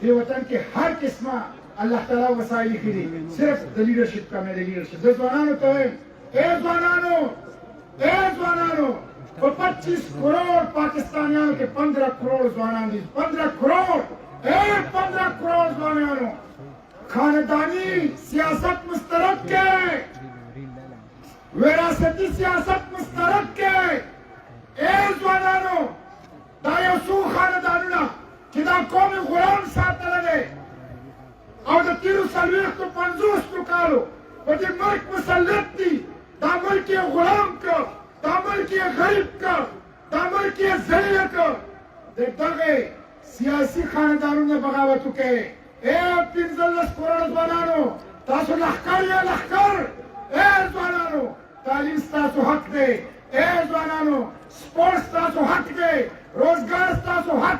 دې وطن کې هر قسمه الله تعالی وسایل کړي صرف د لیډرشپ کمه دی لیډرشپ د ځوانانو ته اے ځوانانو په 25 کروڑ پاکستانیانو کې 15 کروڑ ځوانان دي 15 کروڑ ځوانانو خاندانی سیاست مشترک کې وراثتی سیاست مشترک کې اے ځوانانو دا یو څو خاندانونه چې دا قوم غلام ساتلی دی او د تیرو 50 کالو په دې ملک مسلط دي دا ملک یې غلام کړ دا ملک یې غریب کړ دا ملک یې ذلیل کړ د دغه سیاسي خاندانونو بغاوت وکړئ اے 15 کروڑ ځوانانو تاسو لښکر یا لښکر اے ځوانانو تعلیم ستاسو حق دی اے ځوانانو سپورټ ستاسو حق دی روزګار ستاسو حق